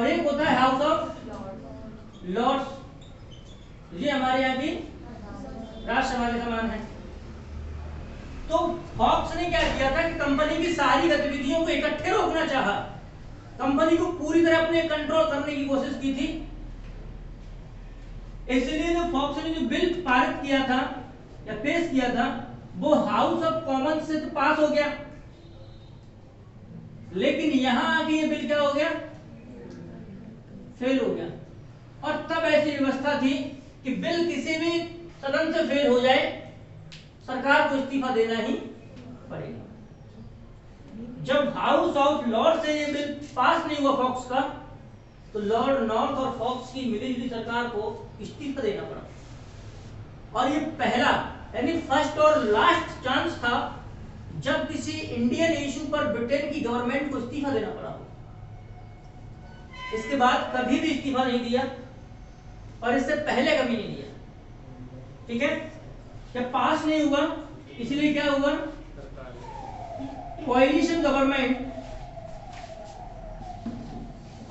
और एक होता है हाउस ऑफ लॉर्ड्स, ये हमारे यहाँ की राज्यसभा के समान है। तो फॉक्स ने क्या किया था कि कंपनी की सारी गतिविधियों को इकट्ठे रोकना चाहा, कंपनी को पूरी तरह अपने कंट्रोल करने की कोशिश की थी। इसलिए जो फॉक्स ने जो बिल पारित किया था या पेश किया था वो हाउस ऑफ कॉमन से तो पास हो गया, लेकिन यहां आके ये बिल क्या हो गया, फेल हो गया। और तब ऐसी व्यवस्था थी कि बिल किसी भी सदन से फेल हो जाए सरकार को इस्तीफा देना ही पड़ेगा। जब हाउस ऑफ लॉर्ड से ये बिल पास नहीं हुआ फॉक्स का, तो लॉर्ड नॉर्थ और फॉक्स की मिलीजुली सरकार को इस्तीफा देना पड़ा। और ये पहला यानी फर्स्ट और लास्ट चांस था जब किसी इंडियन इशू पर ब्रिटेन की गवर्नमेंट को इस्तीफा देना पड़ा। इसके बाद कभी भी इस्तीफा नहीं दिया और इससे पहले कभी नहीं दिया। ठीक है, जब पास नहीं हुआ इसलिए क्या हुआ, coalition government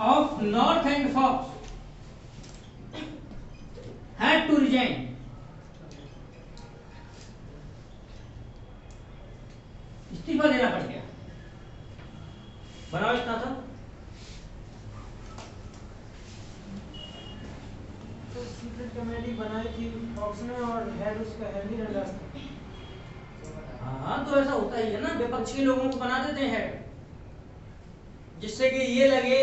of North and Fox had to resign। इस्तीफा देना पड़ गया। बनाओ इतना था। तो सीक्रेट कमेटी बनाई थी फॉक्स ने और हेड उसका हेनरी रंडास था। हाँ तो ऐसा होता ही है ना, विपक्षी लोगों को बना देते हैं जिससे कि ये लगे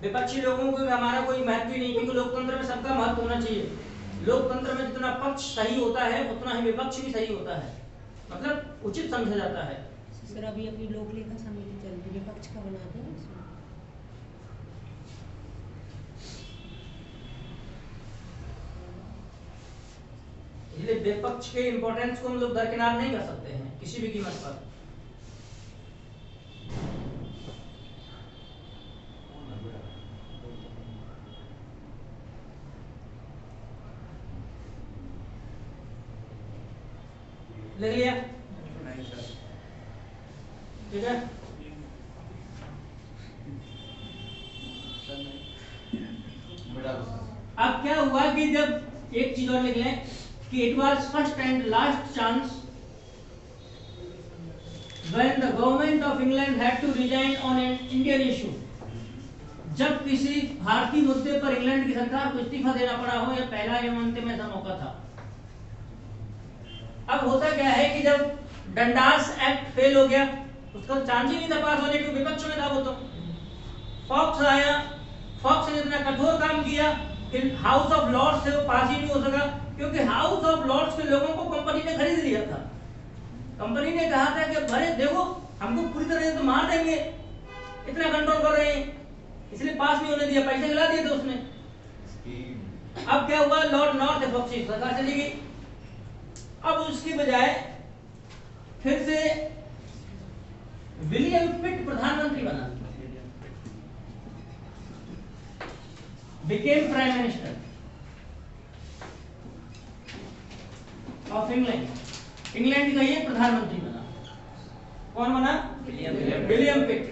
विपक्षी लोगों को हमारा कोई महत्व ही नहीं, क्योंकि लोकतंत्र में सबका महत्व होना चाहिए। लोकतंत्र में जितना पक्ष सही होता है उतना ही विपक्ष भी सही होता है, मतलब उचित समझा जाता है। सर अभी अपनी लोक लेखा समिति चल रही है, विपक्ष का बनाते हैं इसमें। इसलिए विपक्ष के इंपॉर्टेंस को हम लोग दरकिनार नहीं कर सकते हैं किसी भी कीमत पर। ले लिया? ठीक है, अब क्या हुआ कि जब एक चीज और लिख लें कि it was first and last chance when the government of England had to resign on an Indian issue. जब किसी भारतीय मुद्दे पर इंग्लैंड की सरकार को इस्तीफा देना पड़ा हो, यह पहला एवं अंतिम ऐसा मौका था। अब होता क्या है कि जब डंडास एक्ट फेल हो गया, उसका चांस ही नहीं था पास होने के, विपक्ष में था वो। तो फॉक्स आया, फॉक्स ने इतना कठोर काम किया कि हाउस ऑफ लॉर्ड्स से वो पास ही नहीं हो सका, क्योंकि हाउस ऑफ लॉर्ड्स के लोगों को कंपनी ने खरीद लिया था। कंपनी ने कहा था कि अरे देखो हमको पूरी तरह से तो मार देंगे, इतना कंट्रोल कर रहे हैं, इसलिए पास नहीं होने दिया, पैसे खिला दिए थे उसने। अब क्या हुआ, लॉर्ड नॉर्थ फॉक्स की सरकार चली गई। अब उसकी बजाय फिर से विलियम पिट प्रधानमंत्री बना, became prime minister of England. England का ये प्रधानमंत्री बना। कौन बना? विलियम पिट।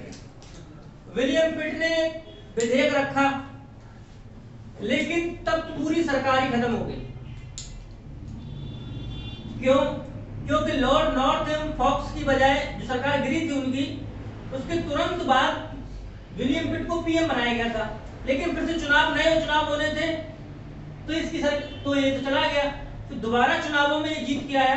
विलियम पिट ने विधेयक रखा, लेकिन तब पूरी सरकार ही खत्म हो गई। क्यों? क्योंकि लॉर्ड नॉर्थ एवं फॉक्स की बजाय जो सरकार गिरी थी उनकी, उसके तुरंत बाद विलियम पिट को पीएम बनाया गया था। लेकिन फिर से नए चुनाव होने थे, तो ये तो चला गया। फिर दोबारा चुनावों में ये जीत के आया,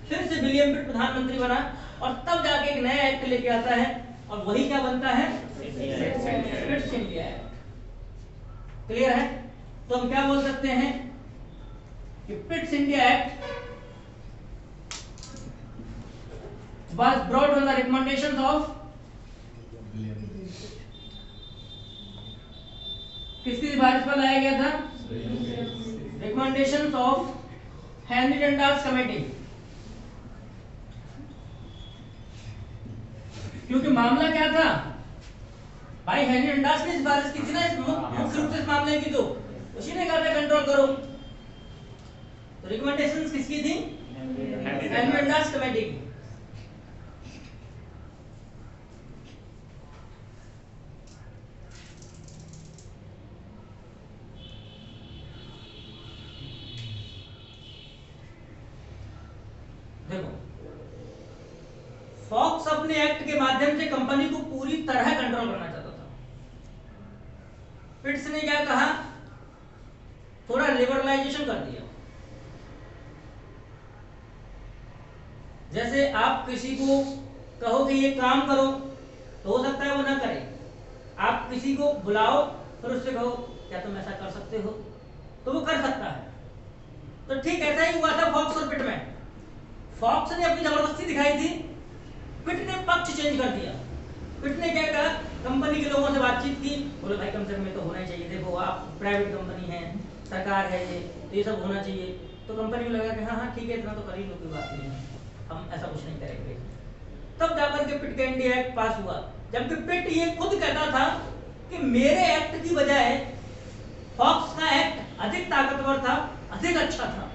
फिर से विलियम पिट प्रधानमंत्री बना, और तब जाके एक नया एक्ट लेके आता है, और वही क्या बनता है, पिट्स इंडिया एक्ट। क्लियर है? तो हम क्या बोल सकते हैं कि Pitt's India act was brought on the recommendations of किसकी सिफारिश पर लाया गया था? Recommendations of Henry Dundas committee. क्योंकि मामला क्या था भाई, हेनरी डंडास ने सिफारिश की थी ना मुख्य रूप से इस मामले की, तो उसी ने कहा था कंट्रोल करो। तो रिकमेंडेशंस किसकी थी? हेनरी डंडास कमेटी की। माध्यम से कंपनी को पूरी तरह कंट्रोल करना चाहता था। पिट्स ने क्या कहा, थोड़ा लिबरलाइजेशन कर दिया। जैसे आप किसी को कहो कि ये काम करो तो हो सकता है वो ना करे, आप किसी को बुलाओ फिर उससे कहो क्या तुम ऐसा कर सकते हो, तो वो कर सकता है। तो ठीक ऐसा ही हुआ था फॉक्स और पिट में। फॉक्स ने अपनी जबरदस्ती दिखाई थी, पिट ने पक्ष चेंज कर दिया। पिट ने क्या कहा, कंपनी के लोगों से बातचीत की, बोले भाई कम से कम ये तो होना ही चाहिए, देखो आप प्राइवेट कंपनी है, सरकार है ये सब होना चाहिए। तो कंपनी को लगा कि हाँ हाँ ठीक है, इतना तो कर ही लो, कोई बात नहीं है, हम ऐसा कुछ नहीं करेंगे। तब जाकर के पिट का इंडिया एक्ट पास हुआ, जबकि पिट ये खुद कहता था कि मेरे एक्ट की बजाय फॉक्स का एक्ट अधिक ताकतवर था, अधिक अच्छा था।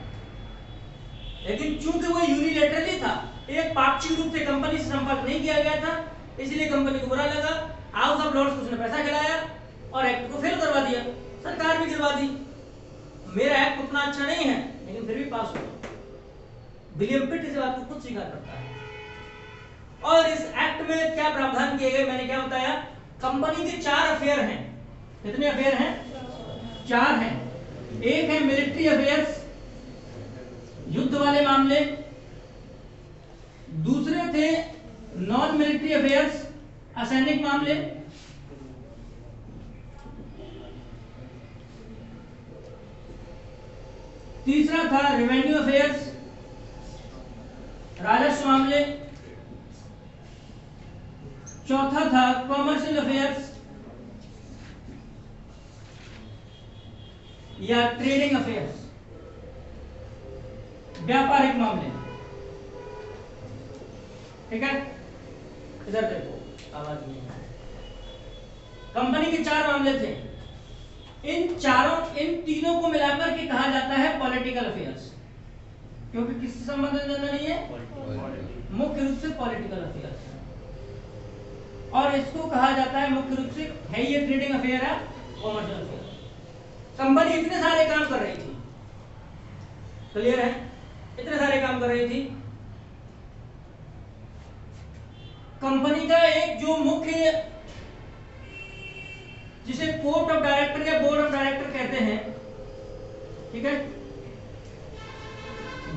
लेकिन चूंकि वो यूनिलैटरली था, एक पाक्षिक रूप से कंपनी से संपर्क नहीं किया गया था, इसलिए कंपनी को बुरा लगा। हाउस ऑफ लॉर्ड्स उसने पैसा खिलाया और एक्ट को फेल करवा दिया, सरकार भी गिरवा दी। मेरा एक्ट उतना अच्छा नहीं है लेकिन फिर भी पास हुआ। विलियम पिट इस बात को खुद स्वीकार करता है। और इस एक्ट में क्या प्रावधान किए गए, मैंने क्या बताया, कंपनी के 4 अफेयर हैं। कितने अफेयर हैं? 4 हैं। एक है मिलिट्री अफेयर्स, युद्ध वाले मामले। दूसरे थे नॉन मिलिट्री अफेयर्स, असैनिक मामले। तीसरा था रेवेन्यू अफेयर्स, राजस्व मामले। चौथा था कॉमर्शियल अफेयर्स या ट्रेडिंग अफेयर्स, व्यापारिक मामले। ठीक है, इधर देखो, आवाज नहीं है। कंपनी के 4 मामले थे। इन तीनों को मिलाकर के कहा जाता है पॉलिटिकल अफेयर्स, क्योंकि किससे संबंधित नहीं है, मुख्य रूप से पॉलिटिकल अफेयर्स। और इसको कहा जाता है मुख्य रूप से, है ये ट्रेडिंग अफेयर है, कॉमर्शियल अफेयर। कंपनी इतने सारे काम कर रही थी, क्लियर है, इतने सारे काम कर रही थी। कंपनी का एक जो मुख्य, जिसे बोर्ड ऑफ डायरेक्टर या बोर्ड ऑफ डायरेक्टर कहते हैं, ठीक है,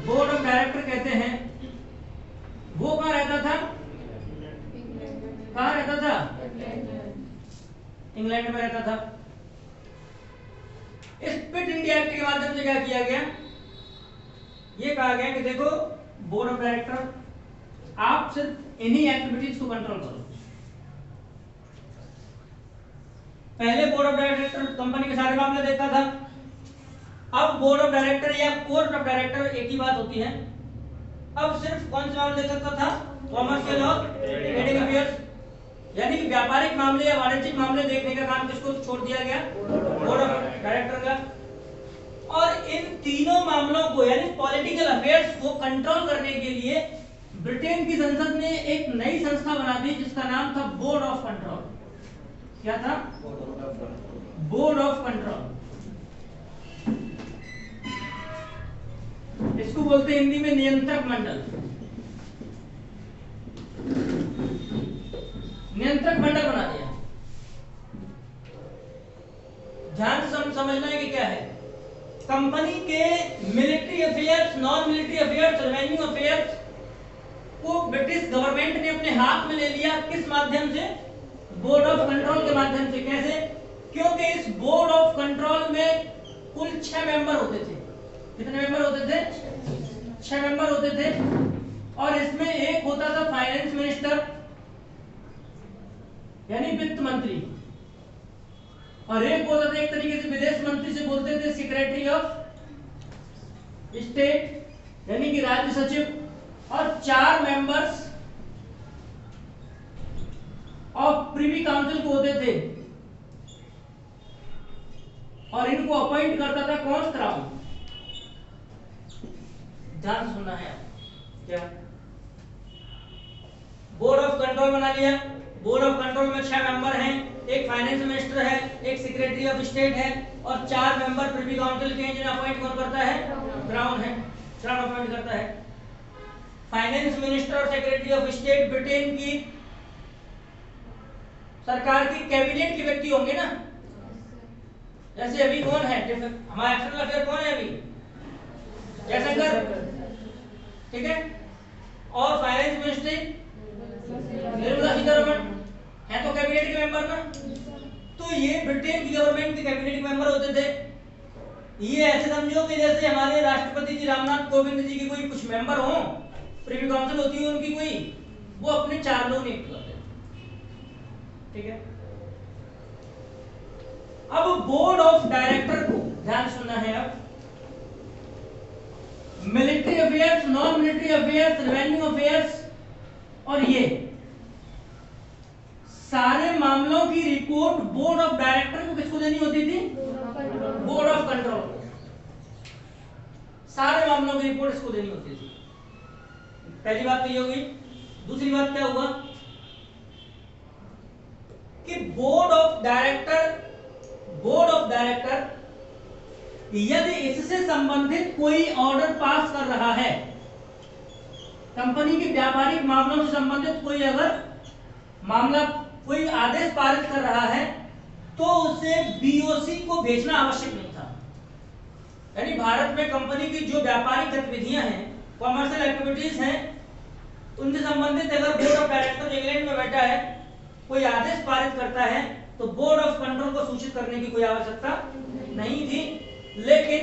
बोर्ड ऑफ डायरेक्टर कहते हैं, वो कहां रहता था? कहां रहता था? इंग्लैंड में रहता था। इस पिट इंडिया एक्ट के माध्यम से क्या किया गया, ये कहा गया कि देखो बोर्ड ऑफ डायरेक्टर, आप सिर्फ इन्हीं एक्टिविटीज को कंट्रोल करो। पहले बोर्ड ऑफ डायरेक्टर कंपनी के सारे मामले देखता था, अब बोर्ड ऑफ डायरेक्टर या कोर्ट ऑफ डायरेक्टर एक ही बात होती है, अब सिर्फ कौन से मामले देख सकता था? कॉमर्शियल और ट्रेडिंग अफेयर्स, यानी कि व्यापारिक मामले या वाणिज्यिक मामले देखने का काम किसको छोड़ दिया गया? बोर्ड ऑफ डायरेक्टर का। और इन तीनों मामलों को यानी पॉलिटिकल अफेयर्स को कंट्रोल करने के लिए ब्रिटेन की संसद ने एक नई संस्था बना दी जिसका नाम था बोर्ड ऑफ कंट्रोल। क्या था? Board of control. इसको बोलते हैं हिंदी में नियंत्रक मंडल। नियंत्रक मंडल बना दिया। ध्यान से समझना है कि क्या है। कंपनी के military affairs, non military affairs, revenue affairs को ब्रिटिश गवर्नमेंट ने अपने हाथ में ले लिया। किस माध्यम से? बोर्ड ऑफ कंट्रोल के माध्यम से। कैसे? क्योंकि इस बोर्ड ऑफ कंट्रोल में कुल 6 मेंबर होते थे। कितने मेंबर होते थे? 6 मेंबर होते थे। और इसमें एक होता था फाइनेंस मिनिस्टर यानी वित्त मंत्री, और एक होता था, एक तरीके से विदेश मंत्री से बोलते थे, सेक्रेटरी ऑफ स्टेट यानी कि राज्य सचिव, और 4 मेंबर्स ऑफ प्रिवी काउंसिल को होते थे, और इनको अपॉइंट करता था कौन? क्राउन। ध्यान सुनना है क्या? बोर्ड ऑफ कंट्रोल बना लिया। बोर्ड ऑफ कंट्रोल में 6 मेंबर हैं, एक फाइनेंस मिनिस्टर है, एक सेक्रेटरी ऑफ स्टेट है, और 4 मेंबर प्रिवी काउंसिल के हैं जिन्हें अपॉइंट कौन करता है? क्राउन है, क्राउन अपॉइंट करता है। फाइनेंस मिनिस्टर और सेक्रेटरी ऑफ स्टेट ब्रिटेन की सरकार की कैबिनेट के व्यक्ति होंगे ना, जैसे अभी कौन है हमारा एक्सटर्नल अफेयर कौन है अभी, जयशंकर, ठीक है, और फाइनेंस मिनिस्ट्री निर्मला सीतारमण है तो कैबिनेट के मेंबर ना। तो ये ब्रिटेन की गवर्नमेंट के कैबिनेट के मेंबर होते थे। ये ऐसे समझो कि जैसे हमारे राष्ट्रपति जी रामनाथ कोविंद जी के कोई कुछ मेंबर हो, प्रीवी काउंसिल होती है उनकी कोई, वो अपने 4 लोग नियुक्त करते हैं, ठीक है। अब बोर्ड ऑफ डायरेक्टर को ध्यान सुनना है। अब military affairs, non military affairs, revenue affairs और ये सारे मामलों की रिपोर्ट बोर्ड ऑफ डायरेक्टर को किसको देनी होती थी, बोर्ड ऑफ कंट्रोल को। सारे मामलों की रिपोर्ट इसको देनी होती थी। पहली बात तो ये हुई। दूसरी बात क्या हुआ कि बोर्ड ऑफ डायरेक्टर यदि इससे संबंधित कोई ऑर्डर पास कर रहा है, कंपनी के व्यापारिक मामलों से संबंधित कोई अगर मामला, कोई आदेश पारित कर रहा है, तो उसे बीओसी को भेजना आवश्यक नहीं था। यानी भारत में कंपनी की जो व्यापारिक गतिविधियां हैं, कॉमर्शियल एक्टिविटीज हैं, उनसे संबंधित अगर बोर्ड ऑफ डायरेक्टर इंग्लैंड में बैठा है, कोई आदेश पारित करता है, तो बोर्ड ऑफ कंट्रोल को सूचित करने की कोई आवश्यकता नहीं थी। लेकिन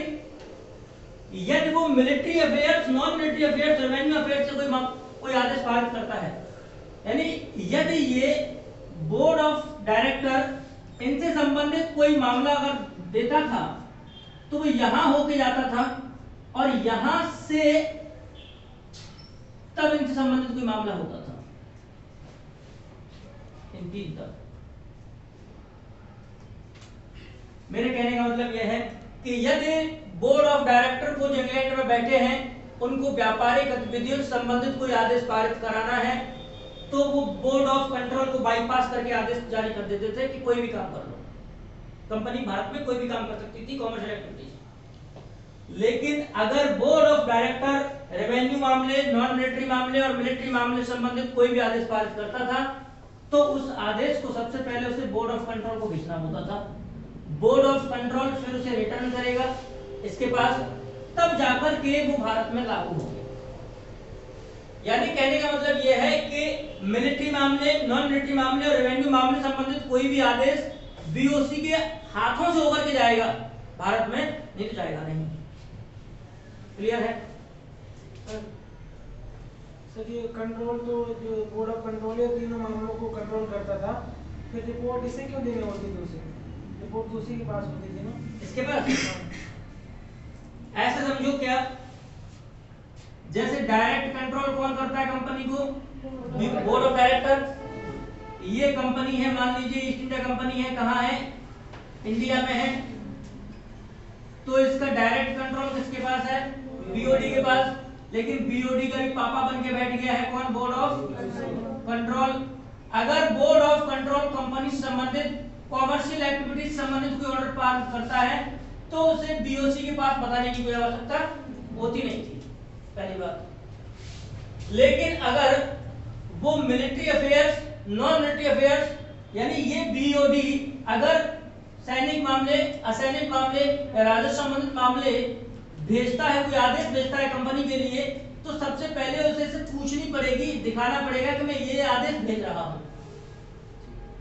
यदि वो military affairs, non military affairs, revenue affairs से कोई आदेश पारित करता है, यानी यदि ये बोर्ड ऑफ डायरेक्टर इनसे संबंधित कोई मामला अगर देता था, तो वो यहां होके जाता था और यहां से तब इनसे संबंधित कोई मामला होता था इनकी तब। मेरे कहने का मतलब यह है कि यदि बोर्ड ऑफ डायरेक्टर को जो इंग्लैंड में बैठे हैं, उनको व्यापारिक गतिविधियों से संबंधित कोई आदेश पारित कराना है, तो वो बोर्ड ऑफ कंट्रोल को बाईपास करके आदेश जारी कर देते थे कि कोई भी काम कर लो। कंपनी भारत में कोई भी काम कर सकती थी, कॉमर्शियल एक्टिविटीज। लेकिन अगर बोर्ड ऑफ डायरेक्टर रेवेन्यू मामले, नॉन मिलिट्री मामले और मिलिट्री मामले से संबंधित कोई भी आदेश पारित करता था, तो उस आदेश को सबसे पहले उसे बोर्ड ऑफ कंट्रोल को भेजना होता था। बोर्ड ऑफ कंट्रोल फिर उसे रिटर्न करेगा इसके पास, तब जाकर के वो भारत में लागू होंगे। यानी कहने का मतलब यह है कि मिलिट्री मामले, नॉन मिलिट्री मामले और रेवेन्यू मामले संबंधित कोई भी आदेश बीओसी के हाथों से होकर के जाएगा भारत में, नहीं तो जाएगा नहीं। क्लियर है सर? ये कंट्रोल तो जो बोर्ड ऑफ कंट्रोल है, तीनों मामलों को कंट्रोल करता था, फिर रिपोर्ट इसे क्यों देनी होती थी? उसे रिपोर्ट तो उसी के पास होती थी ना, इसके पास। ऐसे समझो क्या, जैसे डायरेक्ट कंट्रोल कौन करता है कंपनी को, बोर्ड ऑफ डायरेक्टर। ये कंपनी है, मान लीजिए ईस्ट इंडिया कंपनी है, कहाँ है, इंडिया में है, तो इसका डायरेक्ट कंट्रोल किसके पास है, बीओडी के पास। लेकिन बीओडी का भी पापा बन के बैठ गया है कौन, बोर्ड ऑफ कंट्रोल। अगर बोर्ड ऑफ कंट्रोल कंपनी से संबंधित कॉमर्शियल एक्टिविटीज से संबंधित कोई ऑर्डर पास करता है, तो उसे बीओसी के पास बताने की कोई आवश्यकता होती नहीं थी, पहली बात। लेकिन अगर वो military affairs, non military affairs, यानी ये बीओडी अगर सैनिक मामले, असैनिक मामले, राजस्व संबंधित मामले भेजता है, कोई आदेश भेजता है कंपनी के लिए, तो सबसे पहले उसे से पूछनी पड़ेगी, दिखाना पड़ेगा कि मैं ये आदेश भेज रहा हूं,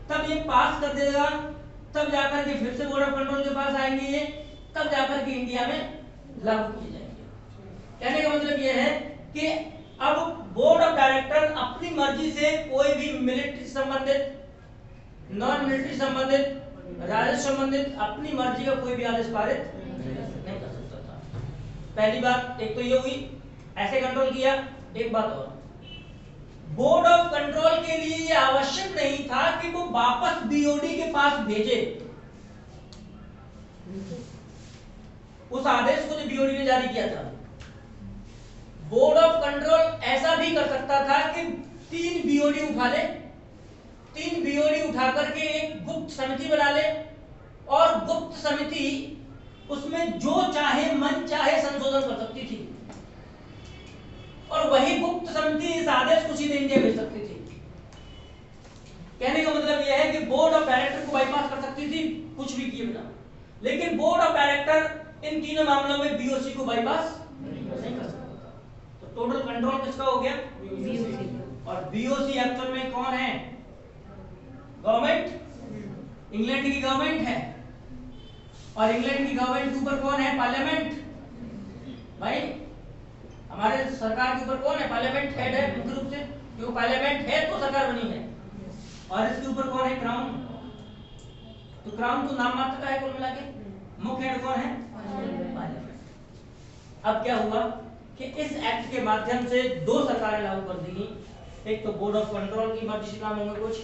तब ये पास कर देगा, तब जाकर के फिर से बोर्ड ऑफ कंट्रोल के पास आएंगे ये, तब जाकर के इंडिया में लागू किए जाएंगे। कहने का मतलब ये है कि अब बोर्ड ऑफ डायरेक्टर अपनी मर्जी से कोई भी मिलिट्री संबंधित, नॉन मिलिट्री संबंधित, राजस्व संबंधित अपनी मर्जी का कोई भी आदेश पारित नहीं कर सकता था। पहली बात एक तो ये हुई, ऐसे कंट्रोल किया। एक बात और, बोर्ड ऑफ कंट्रोल के लिए ये आवश्यक नहीं था कि वो वापस बीओडी के पास भेजे उस आदेश को जो बीओडी ने जारी किया था। बोर्ड ऑफ कंट्रोल ऐसा भी कर सकता था कि 3 बीओडी उठा ले, 3 बीओडी उठा करके एक गुप्त समिति बना ले, और गुप्त समिति उसमें जो चाहे मन चाहे संशोधन कर सकती थी, और वही गुप्त समिति इस आदेश को सीधे इंडिया भेज सकती थी। कहने का मतलब यह है कि बोर्ड ऑफ डायरेक्टर को बाईपास कर सकती थी कुछ भी किए बिना, लेकिन बोर्ड ऑफ डायरेक्टर इन तीनों मामलों में बीओसी को बाईपास नहीं कर सकता था। तो टोटल कंट्रोल किसका हो गया? बीओसी। और बीओसी एक्चुअल में कौन है? गवर्नमेंट, इंग्लैंड की गवर्नमेंट है। और इंग्लैंड की गवर्नमेंट के ऊपर कौन है? पार्लियामेंट। भाई हमारे सरकार के ऊपर कौन है? पार्लियामेंट हेड है मुख्य रूप से, क्योंकि पार्लियामेंट है तो सरकार बनी है। और इसके ऊपर कौन है? क्राउन। तो क्राउन तो नाम मात्र का है कुल मिला के, मुख्य हेड कौन है? पार्लियामेंट। अब क्या हुआ कि इस एक्ट के माध्यम से दो सरकारें लागू कर दी। एक तो बोर्ड ऑफ कंट्रोल की मर्जी से काम होंगे कुछ,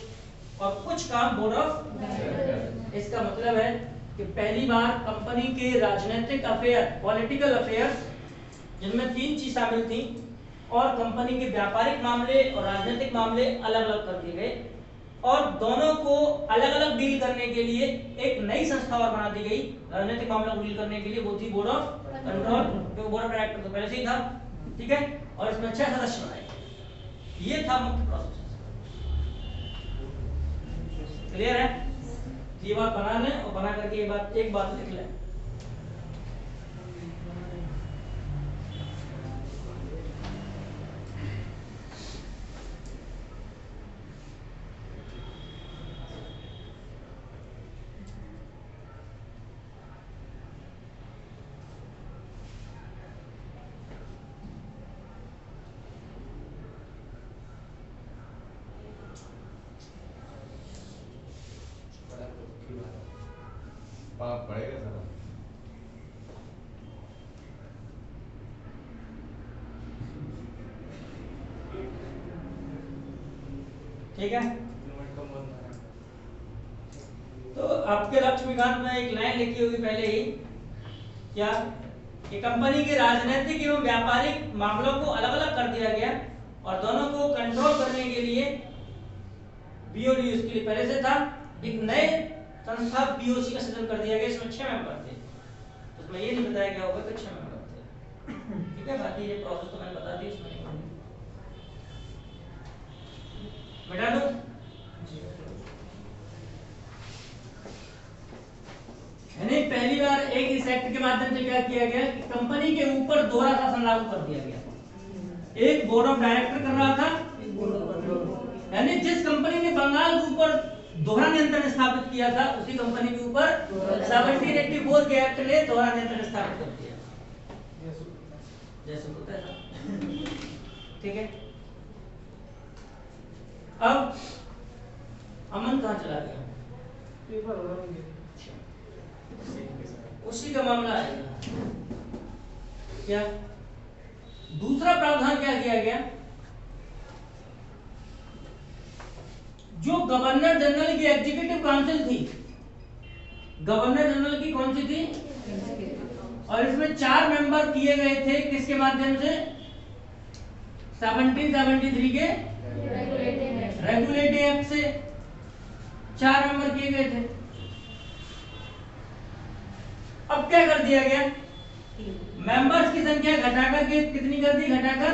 और कुछ काम बोर्ड ऑफ डायरेक्टर। इसका मतलब है कि पहली बार कंपनी के राजनीतिक अफेयर, पॉलिटिकल अफेयर्स, जिनमें तीन चीज शामिल थी, और कंपनी के व्यापारिक मामले और राजनीतिक मामले अलग अलग कर दिए गए, और दोनों को अलग अलग डील करने के लिए एक नई संस्था और बना दी गई राजनीतिक मामलों को डील करने के लिए, वो थी बोर्ड ऑफ कंट्रोल। क्योंकि बोर्ड ऑफ डायरेक्टर तो पहले से ही था, ठीक है, और इसमें 6 सदस्य बनाए गए। ये था मुख्य प्रोसेस। क्लियर है? ये बात बना लें और बना करके एक बात लिख लें। पाप पड़ेगा सर। ठीक है, तो आपके लक्ष्मीकांत में एक लाइन लिखी होगी पहले ही, क्या कि कंपनी के राजनीतिक एवं व्यापारिक मामलों को अलग अलग कर दिया गया, और दोनों को कंट्रोल करने के लिए बीओडी उसके लिए पहले से था, एक नए संस्था बीओसी का सृजन कर दिया गया। इसमें 6 मेंबर थे, तो इसमें ये नहीं बताया गया होगा कि 6 मेंबर थे, ठीक है। बाकी ये प्रोसेस तो मैंने बता दी, इसमें नहीं मिटा दूं। यानी पहली बार एक इस एक्ट के माध्यम से क्या किया गया कि कंपनी के ऊपर दोहरा शासन लागू कर दिया गया। एक बोर्ड ऑफ डायरेक्टर कर रहा था, यानी जिस कंपनी ने बंगाल के ऊपर दोहरा नियंत्रण स्थापित किया था, उसी कंपनी के ऊपर 1784 के एक्ट ने दोहरा नियंत्रण स्थापित कर दिया, जैसे होता है, ठीक है। अब अमन कहाँ चला गया? पेपर हो रहा है, उसी का मामला आएगा। क्या दूसरा प्रावधान क्या किया गया? जो गवर्नर जनरल की एग्जीक्यूटिव काउंसिल थी, गवर्नर जनरल की कौन सी थी? और इसमें 4 मेंबर किए गए थे किसके माध्यम से? 1773 के रेगुलेटिव एक्ट से 4 मेंबर किए गए थे। अब क्या कर दिया गया? मेंबर्स की संख्या घटाकर के कितनी कर दी? घटाकर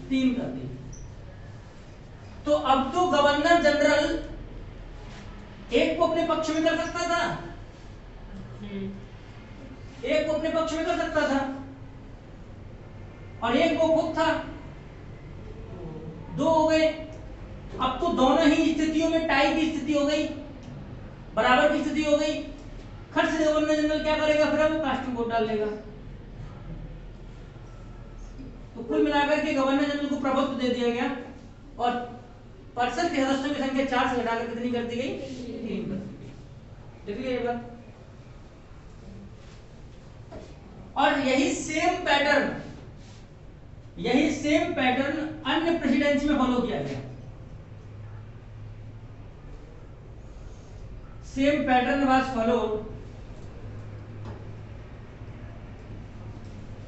3 कर दी। तो अब तो गवर्नर जनरल एक को अपने पक्ष में कर सकता था, एक को अपने पक्ष में कर सकता था, और एक वो खुद था, 2 हो गए। अब तो दोनों ही स्थितियों में टाई की स्थिति हो गई, बराबर की स्थिति हो गई। खर्च से गवर्नर जनरल क्या करेगा? फिर वो कास्टिंग वोट डाल देगा। तो कुल मिलाकर के गवर्नर जनरल को प्रभुत्व दे दिया गया, और पर्सन के सदस्यों की संख्या 4 से घटाकर कितनी कर दी गई? 3 कर दी गई। देखिए ये बात। और यही सेम पैटर्न अन्य प्रेसिडेंसी में फॉलो किया गया। Same pattern was followed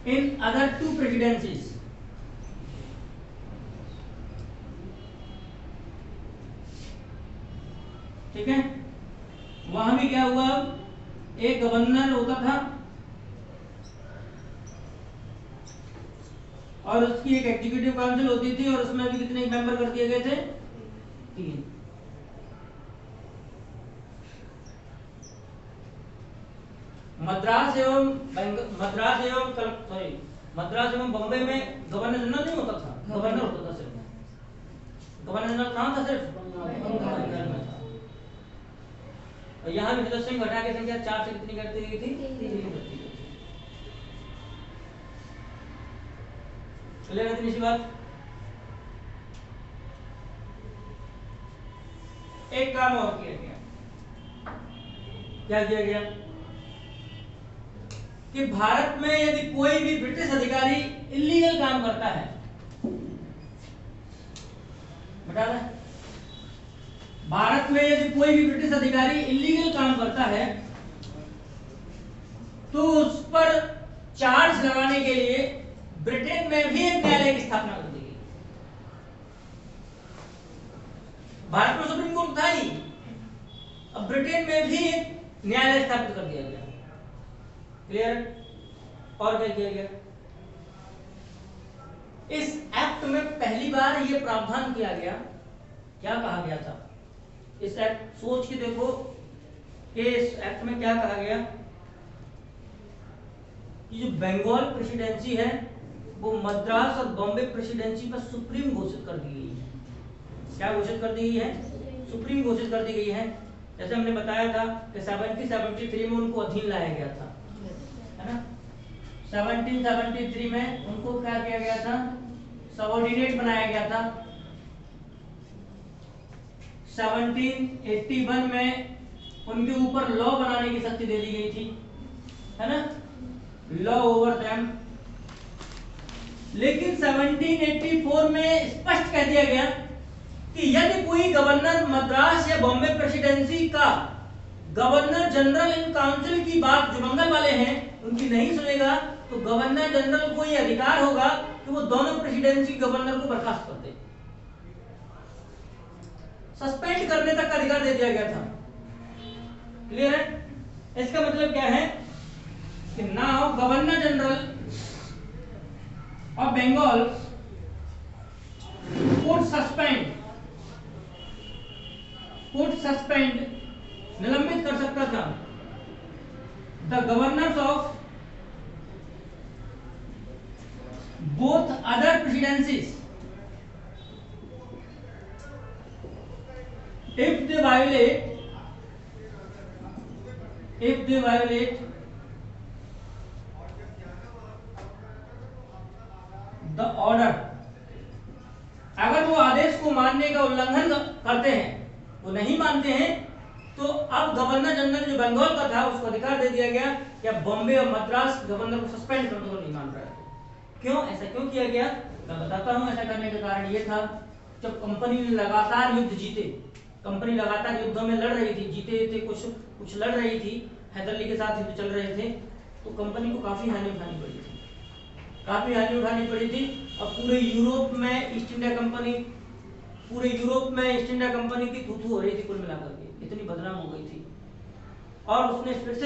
in other 2 presidencies. ठीक है, वहां भी क्या हुआ? एक गवर्नर होता था और उसकी एक एग्जीक्यूटिव काउंसिल होती थी, और उसमें भी कितने मेंबर कर दिए गए थे? 3। मद्रास एवं मद्रास एवं बॉम्बे में गवर्नर जनरल नहीं होता था, गवर्नर होता था सिर्फ। गवर्नर जनरल कहाँ था? सिर्फ बंगाल में था। और यहाँ भी सदस्यों की घटा की संख्या 4 से कितनी करती गई थी? 3 करती गई थी। क्लियर है इतनी सी बात? एक काम और किया गया। क्या किया गया कि भारत में यदि कोई भी ब्रिटिश अधिकारी इलीगल काम करता है, बता रहे, भारत में यदि कोई भी ब्रिटिश अधिकारी इलीगल काम करता है तो उस पर चार्ज लगाने के लिए ब्रिटेन में भी एक न्यायालय की स्थापना कर दी गई। भारत में सुप्रीम कोर्ट था ही, अब ब्रिटेन में भी एक न्यायालय स्थापित कर दिया गया। क्लियर? और क्या किया गया? इस एक्ट में पहली बार यह प्रावधान किया गया, क्या कहा गया था इस एक्ट, सोच के देखो कि इस एक्ट में क्या कहा गया कि जो बंगाल प्रेसिडेंसी है वो मद्रास और बॉम्बे प्रेसिडेंसी पर सुप्रीम घोषित कर दी गई है। क्या घोषित कर दी गई है? सुप्रीम घोषित कर दी गई है। जैसे हमने बताया था कि 1773 में उनको अधीन लाया गया था, है ना? 1773 में उनको क्या किया गया था? सबऑर्डिनेट बनाया गया था। 1781 में उनके ऊपर लॉ बनाने की शक्ति दे दी गई थी, है ना? Law over them. लेकिन 1784 में स्पष्ट कह दिया गया कि यदि कोई गवर्नर मद्रास या बॉम्बे प्रेसिडेंसी का गवर्नर जनरल इन काउंसिल की बात जो बंगाल वाले हैं उनकी नहीं सुनेगा तो गवर्नर जनरल को यह अधिकार होगा कि वो दोनों प्रेसिडेंसी गवर्नर को बर्खास्त कर दे, सस्पेंड करने तक का अधिकार दे दिया गया था। क्लियर है? इसका मतलब क्या है कि now governor general of Bengal could suspend निलंबित कर सकता था the governors of both other presidencies if they violate the order। अगर वो आदेश को मानने का उल्लंघन करते हैं, वो नहीं मानते हैं, तो अब गवर्नर जनरल जो बंगाल का था उसको अधिकार दे दिया गया कि अब बॉम्बे और मद्रास गवर्नर को सस्पेंड करने को नहीं मान रहा है। क्यों ऐसा क्यों किया गया? मैं बताता हूं। ऐसा करने का कारण ये था, जब कंपनी ने लगातार युद्ध जीते, कंपनी लगातार युद्धों में लड़ रही थी, जीते थे कुछ लड़ रही थी, हैदर अली के साथ युद्ध चल रहे थे, तो कंपनी को काफी हानि उठानी पड़ी थी, और पूरे यूरोप में ईस्ट इंडिया कंपनी की थू-थू हो रही थी, कुल मिलाकर के इतनी बदनाम हो गई थी। और उसने फिर से